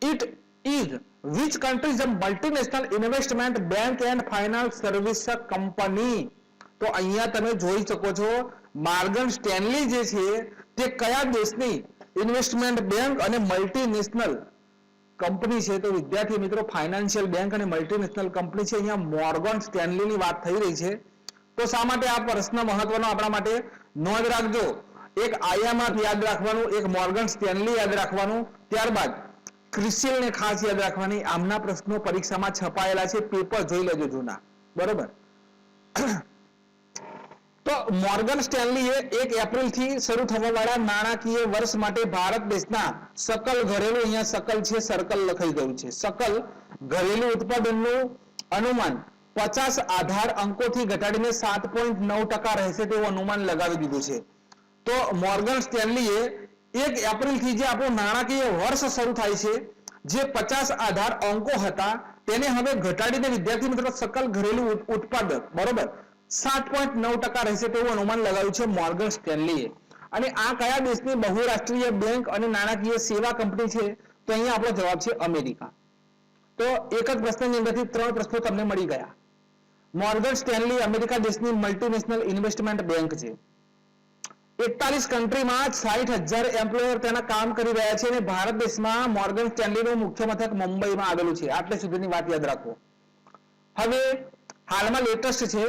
It is which country is a multinational investment bank and finance service company? તો અહીંયા તમે જોઈ શકો છો મોર્ગન સ્ટેનલી જે છે તે કયા દેશની ઇન્વેસ્ટમેન્ટ બેંક અને મલ્ટીનેશનલ કંપની છે? તો વિદ્યાર્થી મિત્રો ફાઇનાન્શિયલ બેંક અને મલ્ટીનેશનલ કંપની છે. અહીંયા મોર્ગન સ્ટેનલીની વાત થઈ રહી છે. તો શા માટે આ પ્રશ્ન મહત્વનો આપણા માટે? નોંધ રાખજો, એક IMF યાદ રાખવાનું, એક મોર્ગન સ્ટેનલી યાદ રાખવાનું, ત્યારબાદ ક્રિસિલને ખાસ યાદ રાખવાની. આમના પ્રશ્નો પરીક્ષામાં છપાયેલા છે, પેપર જોઈ લેજો જૂના. બરોબર. તો મોર્ગન સ્ટેનલીએ 1 એપ્રિલથી શરૂ થવાવાળા નાણાકીય વર્ષ માટે ભારત દેશના सकल ઘરેલું, અહીંયા सकल છે, સર્કલ લખાઈ ગયું છે, सकल ઘરેલું ઉત્પાદનનું અનુમાન 50 આધાર અંકોથી ઘટાડીને 7.9% રહેશે તેવું અનુમાન લગાવી દીધું છે. તો મોર્ગન સ્ટેનલીએ 1 એપ્રિલથી જે આપણું નાણાકીય વર્ષ શરૂ થાય છે, જે 50 આધાર અંકો હતા તેને હવે ઘટાડીને વિદ્યાર્થી મિત્રો सकल ઘરેલું ઉત્પાદન બરોબર 7.9% રહેશે તેવું અનુમાન લગાવ્યું છે મોર્ગન સ્ટેનલીએ. અને આ કયા દેશની બહુરાષ્ટ્રીય બેંક અને નાણાકીય સેવા કંપની છે? તો અહીંયા આપણો જવાબ છે અમેરિકા. તો એક જ પ્રશ્નની અંદરથી 3 પ્રશ્નો તમને મળી ગયા. મોર્ગન સ્ટેનલી અમેરિકા દેશની મલ્ટીનેશનલ ઇન્વેસ્ટમેન્ટ બેંક છે. 41 કન્ટ્રીમાં 60,000 એમ્પ્લોયર તેના કામ કરી રહ્યા છે અને ભારત દેશમાં મોર્ગન સ્ટેનલીનું મુખ્ય મથક મુંબઈમાં આવેલું છે. આટલે સુધીની વાત યાદ રાખો. હવે હાલમાં લેટેસ્ટ છે,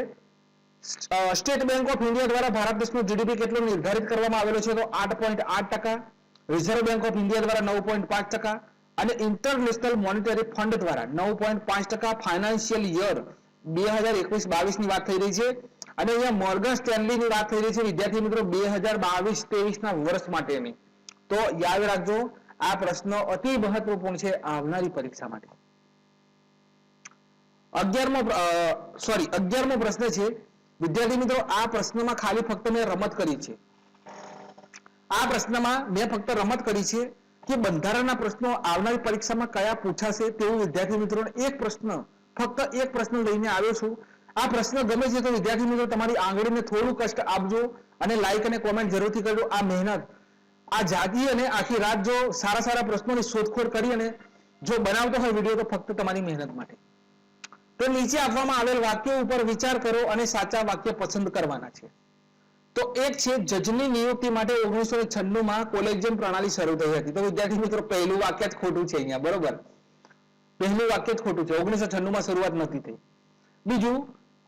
સ્ટેટ બેંક ઓફ ઇન્ડિયા દ્વારા ભારત દેશનું જીડીપી કેટલું નિર્ધારિત કરવામાં આવેલું છે? તો 8.8%, રિઝર્વ બેંક ઓફ ઇન્ડિયા દ્વારા 9.5% અને ઇન્ટરનેશનલ મોનેટરી ફંડ દ્વારા 9.5%. ફાઇનાન્શિયલ યર 2021-22 ની વાત થઈ રહી છે અને અહીંયા મોર્ગન સ્ટેનલી ની વાત થઈ રહી છે વિદ્યાર્થી મિત્રો 2022-23 ના વર્ષ માટેની. તો યાદ રાખજો, આ પ્રશ્ન અતિ મહત્વપૂર્ણ છે આવનારી પરીક્ષા માટે. 11મો પ્રશ્ન છે વિદ્યાર્થી મિત્રો, આ પ્રશ્નમાં ખાલી ફક્ત મેં રમત કરી છે. આ પ્રશ્નમાં મેં ફક્ત રમત કરી છે કે બંધારણના પ્રશ્નો આવનારી પરીક્ષામાં કયા પૂછાશે તેવું વિદ્યાર્થી મિત્રોને ફક્ત એક પ્રશ્ન લઈને આવ્યો છું. આ પ્રશ્ન ગમે છે તો વિદ્યાર્થી મિત્રો તમારી આંગળીને થોડું કષ્ટ આપજો અને લાઈક અને કોમેન્ટ જરૂરથી કરજો. આ મહેનત, આ જાગી અને આખી રાત જો સારા પ્રશ્નોની શોધખોળ કરી અને જો બનાવતો હોય વિડીયો તો ફક્ત તમારી મહેનત માટે. તો નીચે આપવામાં આવેલ વાક્યો ઉપર વિચાર કરો અને સાચા વાક્ય પસંદ કરવાના છે. તો એક છે જજની નિયુક્તિ માટે 1996 કોલેજિયમ પ્રણાલી શરૂ થઈ હતી. તો વિદ્યાર્થી મિત્રો પહેલું વાક્ય જ ખોટું છે અહીંયા, બરોબર? પહેલું વાક્ય જ ખોટું છે. 1996 શરૂઆત નથી થઈ. બીજું,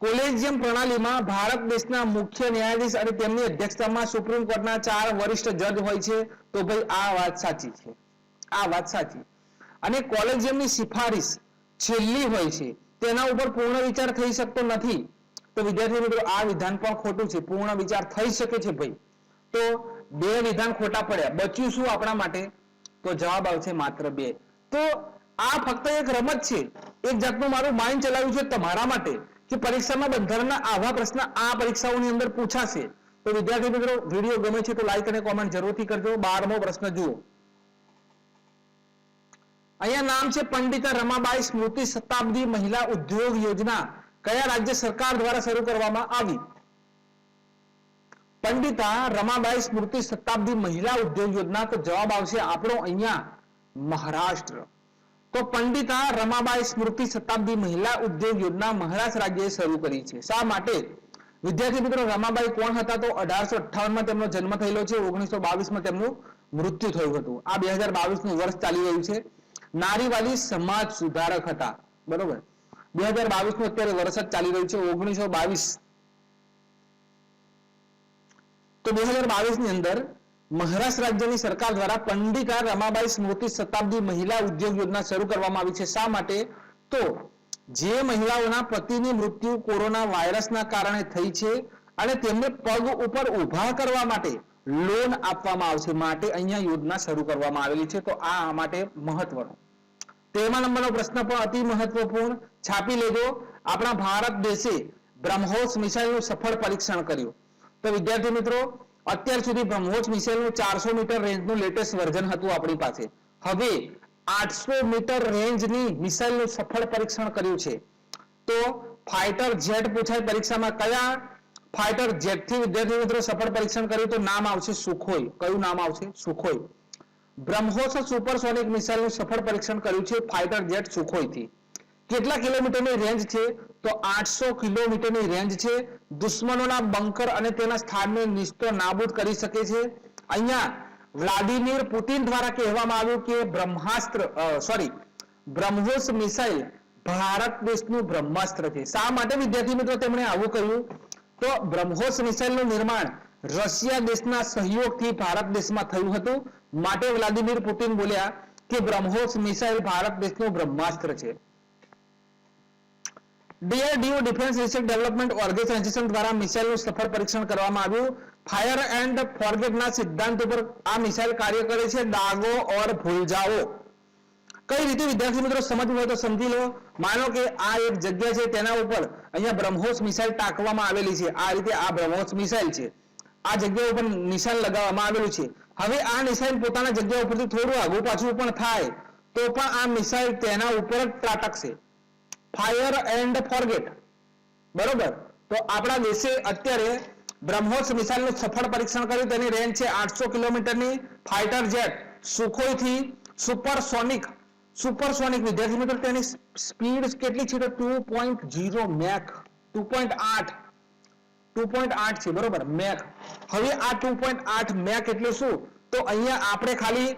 કોલેજિયમ પ્રણાલીમાં ભારત દેશના મુખ્ય ન્યાયાધીશ અને તેમની અધ્યક્ષતામાં સુપ્રીમ કોર્ટના 4 વરિષ્ઠ જજ હોય છે. તો ભાઈ આ વાત સાચી છે, આ વાત સાચી. અને કોલેજિયમની સિફારિશ છેલ્લી હોય છે, તેના ઉપર પૂર્ણ વિચાર થઈ શકતો નથી. તો વિદ્યાર્થી મિત્રો આ વિધાન પણ ખોટું છે. પૂર્ણ વિચાર થઈ શકે છે ભાઈ. તો 2 વિધાન ખોટા પડ્યા. બચ્યું શું આપણા માટે? તો જવાબ આવશે માત્ર 2. તો આ ફક્ત એક રમત છે, એક જાતનું મારું માઇન્ડ ચલાવ્યું છે તમારા માટે કે પરીક્ષામાં બંધારણના આવા પ્રશ્ન આ પરીક્ષાઓની અંદર પૂછાશે. તો વિદ્યાર્થી મિત્રો વિડીયો ગમે છે તો લાઈક અને કોમેન્ટ જરૂરથી કરજો. 12મો પ્રશ્ન જુઓ. અહીંયા નામ છે પંડિતા રમાબાઈ સ્મૃતિ શતાબ્દી મહિલા ઉદ્યોગ યોજના કયા રાજ્ય સરકાર દ્વારા શરૂ કરવામાં આવી? પંડિતા રમાબાઈ સ્મૃતિ શતાબ્દી મહિલા ઉદ્યોગ યોજના. તો જવાબ આવશે આપણો અહીંયા મહારાષ્ટ્ર. તો પંડિતા રમાબાઈ સ્મૃતિ શતાબ્દી મહિલા ઉદ્યોગ યોજના મહારાષ્ટ્ર રાજ્યએ શરૂ કરી છે. શા માટે? વિદ્યાર્થી મિત્રો રમાબાઈ કોણ હતા? તો 1858 તેમનો જન્મ થયેલો છે. 1922 તેમનું મૃત્યુ થયું હતું. આ 2022 નું વર્ષ ચાલી રહ્યું છે. નારીવાદી સમાજ સુધારક હતા, બરોબર? 2022 નું અત્યારે વર્ષ જ ચાલી રહ્યું છે. 1922 તો 2022 ની અંદર મહારાષ્ટ્ર રાજ્યની સરકાર દ્વારા પંડિતા રમાબાઈ સ્મૃતિ શતાબ્દી મહિલા ઉદ્યોગ યોજના શરૂ કરવામાં આવી છે. શા માટે? તો જે મહિલાઓના પતિની મૃત્યુ કોરોના વાયરસના કારણે થઈ છે અને તેમને પગ ઉપર ઊભા કરવા માટે લોન આપવામાં આવશે માટે અહીંયા યોજના શરૂ કરવામાં આવેલી છે. તો આ માટે મહત્વનો. 13મા નંબરનો પ્રશ્ન પણ અતિ મહત્વપૂર્ણ, છાપી લેજો. આપણા ભારત દેશે બ્રહ્મોસ મિસાઇલનું સફળ પરીક્ષણ કર્યું. તો વિદ્યાર્થી મિત્રો અત્યાર સુધી બ્રહ્મોસ મિસાઇલનું 400 મીટર રેન્જનું લેટેસ્ટ વર્ઝન હતું આપણી પાસે. હવે 800 મીટર રેન્જની મિસાઇલનું સફળ પરીક્ષણ કર્યું છે. તો ફાઇટર જેટ પૂછાય પરીક્ષામાં, કયા ફાઇટર જેટથી વિદ્યાર્થી મિત્રો સફળ પરીક્ષણ કર્યું? તો નામ આવશે સુખોઈ. કયું નામ આવશે? સુખોઈ. બ્રહ્મોસ સુપરસોનિક મિસાઇલનું સફળ પરીક્ષણ કર્યું છે ફાઇટર જેટ સુખોઈથી. કેટલા કિલોમીટરની રેન્જ છે? તો 800 કિલોમીટરની રેન્જ છે. દુશ્મનોના બંકર અને તેના સ્થાનને નિસ્તો નાબૂદ કરી શકે છે. અહીંયા વ્લાદિમીર પુતિન દ્વારા કહેવામાં આવ્યું કે બ્રહ્મોસ મિસાઇલ ભારત દેશનું બ્રહ્માસ્ત્ર છે. શા માટે વિદ્યાર્થી મિત્રો તેમણે આવું કહ્યું? તો બ્રહ્મોસ મિસાઇલનું નિર્માણ રશિયા દેશના સહયોગથી ભારત દેશમાં થયું હતું માટે વ્લાદિમીર પુતિન બોલ્યા કે બ્રહ્મોસ મિસાઇલ ભારત દેશનું બ્રહ્માસ્ત્ર છે. DRDO defence research development organisation દ્વારા મિસાઇલનું સફળ પરીક્ષણ કરવામાં આવ્યું. ફાયર એન્ડ ફોરગેટના સિદ્ધાંત ઉપર આ મિસાઇલ કાર્ય કરે છે. દાગો ઓર ભૂલ જાઓ. કઈ રીતે વિદ્યાર્થી મિત્રો સમજવું હોય તો સમજી લો. માનો કે આ એક જગ્યા છે, તેના ઉપર અહીંયા બ્રહ્મોસ મિસાઇલ ટાંકવામાં આવેલી છે. આ રીતે આ બ્રહ્મોસ મિસાઇલ છે, આ જગ્યા ઉપર નિશાન લગાવવામાં આવેલું છે. હવે આ નિશાન પોતાના જગ્યા ઉપરથી થોડું આગું પાછું પણ થાય તો પણ આ મિસાઇલ તેના ઉપર જ ત્રાટકશે. ફાયર એન્ડ ફોરગેટ, બરોબર. તો આપણા દેશે અત્યારે બ્રહ્મોસ મિસાઇલનું સફળ પરીક્ષણ કર્યું. તેની રેન્જ છે 800 કિલોમીટરની. ફાઇટર જેટ સુખોઈથી સુપરસોનિક વિદ્યાર્થી મિત્રો તેની સ્પીડ કેટલી છે? તો 2.0 મેક, 2.8 છે, બરોબર, મેક. હવે આ 2.8 મેક એટલે શું? તો અહીંયા આપણે ખાલી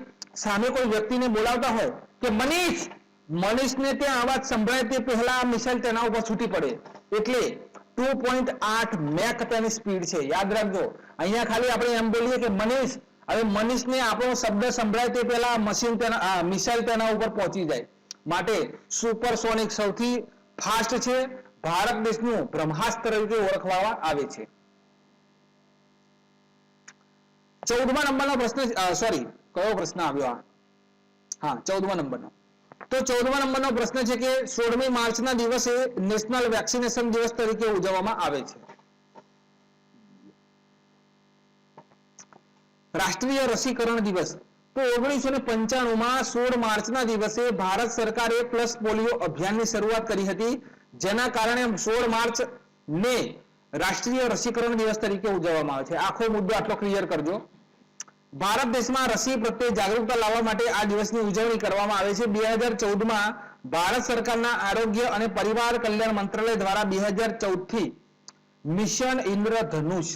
સામે કોઈ વ્યક્તિને બોલાવતા હોય કે મનીષને ત્યાં અવાજ સંભળાય તે પહેલા આ મિસાઇલ તેના ઉપર છૂટી પડે, એટલે 2.8 મેક તેની સ્પીડ છે. યાદ રાખજો. અહીંયા ખાલી આપણે એમ બોલીએ કે મનીષ, હવે મનીષને આપણો શબ્દ સંભળાય તે પહેલા મિસાઇલ તેના ઉપર પહોંચી જાય. માટે સુપરસોનિક સૌથી ફાસ્ટ છે. ભારત દેશનું બ્રહ્માસ્ત્ર તરીકે ઓળખવામાં આવે છે. 14મા નંબરનો પ્રશ્ન, સોરી, કયો પ્રશ્ન આવ્યો? હા, 14મા નંબરનો. તો 14મા નંબરનો પ્રશ્ન છે કે 16મી માર્ચના દિવસે નેશનલ વેક્સિનેશન દિવસ તરીકે ઉજવવામાં આવે છે. રાષ્ટ્રીય રસીકરણ દિવસ. તો 1995માં 16 માર્ચના દિવસે ભારત સરકારે પ્લસ પોલિયો અભિયાનની શરૂઆત કરી હતી, જેના કારણે 16 માર્ચ ને રાષ્ટ્રીય રસીકરણ દિવસ તરીકે ઉજવવામાં આવે છે. આખો મુદ્દો આટલો ક્લિયર કરજો. ભારત દેશમાં રસી પ્રત્યે જાગૃતતા લાવવા માટે આ દિવસની ઉજવણી કરવામાં આવે છે. 2014માં ભારત સરકારના આરોગ્ય અને પરિવાર કલ્યાણ મંત્રાલય દ્વારા 2014 થી મિશન ઇન્દ્રધનુષ.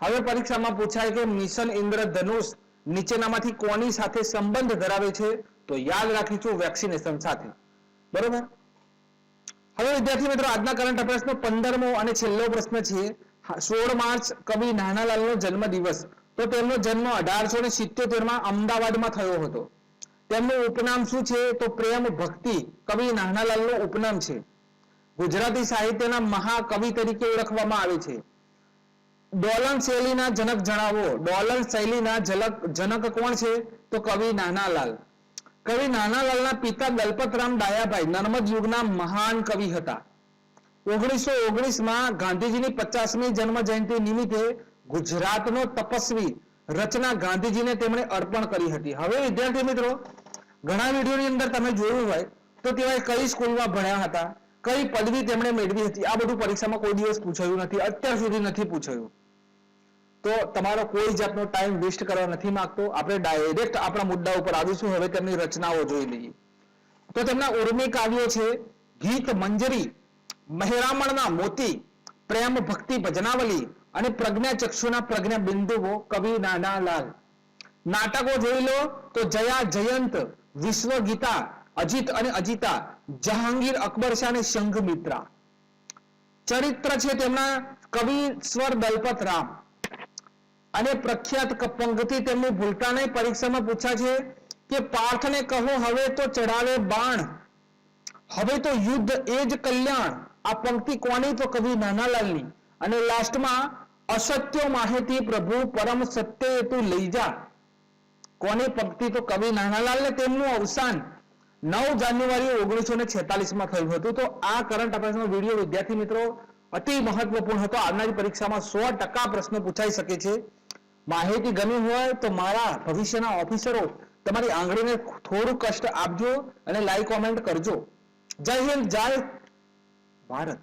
હવે પરીક્ષામાં પૂછાય કે મિશન ઇન્દ્રધનુષ નીચેનામાંથી કોની સાથે સંબંધ ધરાવે છે? તો યાદ રાખીશું વેક્સિનેશન સાથે, બરોબર. હવે વિદ્યાર્થી મિત્રો આજના કરંટ અફેર્સનો 15મો અને છેલ્લો પ્રશ્ન છે. 16 માર્ચ કવિ નાનાલાલનો જન્મદિવસ. તો તેમનો જન્મ 1877માં અમદાવાદમાં થયો હતો. તેમનું ઉપનામ શું છે? તો પ્રેમ ભક્તિ કવિ નાનાલાલનું ઉપનામ છે. ગુજરાતી સાહિત્યના મહાકવિ તરીકે ઓળખવામાં આવે છે. ડોલન શૈલીના જનક જણાવો. ડોલન શૈલીના જનક કોણ છે? તો કવિ નાનાલાલ. કવિ નાનાલાલના પિતા દલપતરામ ડાયાભાઈ નર્મદ યુગના મહાન કવિ હતા. 1919માં ગાંધીજીની 50મી જન્મ જયંતિ નિમિત્તે ગુજરાતનો તપસ્વી રચના ગાંધીજીને તેમણે અર્પણ કરી હતી. હવે વિદ્યાર્થી મિત્રો ઘણા વિડીયોની અંદર તમે જોયું હોય તો તેઓ કઈ સ્કૂલમાં ભણ્યા હતા, કઈ પદવી તેમણે મેળવી હતી, આ બધું પરીક્ષામાં કોઈ દિવસ પૂછાયું નથી, અત્યાર સુધી નથી પૂછાયું. તો તમારો કોઈ જાતનો ટાઈમ વેસ્ટ કરવા નથી માંગતો. આપણે ડાયરેક્ટ આપણા મુદ્દા ઉપર આવીશું. હવે તેમની રચનાઓ જોઈ લઈએ. તો તેમના ઉર્મી કાવ્યો છે ગીત મંજરી, મહેરામણના મોતી, પ્રેમ ભક્તિ ભજનાવલી અને પ્રજ્ઞા ચક્ષુના પ્રજ્ઞા બિંદુઓ કવિ નાનાલાલ. નાટકો જોઈ લો તો જયા જયંત, વિશ્વ ગીતા, અજીત અને અજીતા, જહાંગીર અકબર શાહ અને સંઘમિત્રા. ચરિત્ર છે તેમના કવિ સ્વર દલપત રામ. અને પ્રખ્યાત પંક્તિ તેમની ભૂલતા નહીં, પરીક્ષામાં પૂછા છે કે પાર્થને કહો હવે તો ચડાવે બાણ, હવે તો યુદ્ધ એ જ કલ્યાણ. આ પંક્તિ કોની? તો કવિ નાનાલાલની. અને લાસ્ટમાં અસત્ય માહિતી પ્રભુ પરમ સત્ય તું લઈ જા. કોની પંક્તિ? તો કવિ નાનાલાલ. ને તેમનું અવસાન 9 જાન્યુઆરી 1946માં થયું હતું. તો આ કરંટ અફેર્સનો વિડીયો વિદ્યાર્થી મિત્રો અતિ મહત્વપૂર્ણ હતો. આજની પરીક્ષામાં 100% પ્રશ્નો પૂછાઈ શકે છે. માહિતી ગમી હોય તો મારા ભવિષ્યના ઓફિસરો તમારી આંગળીને થોડું કષ્ટ આપજો અને લાઈક કોમેન્ટ કરજો. જય હિન્દ, જય ભારત.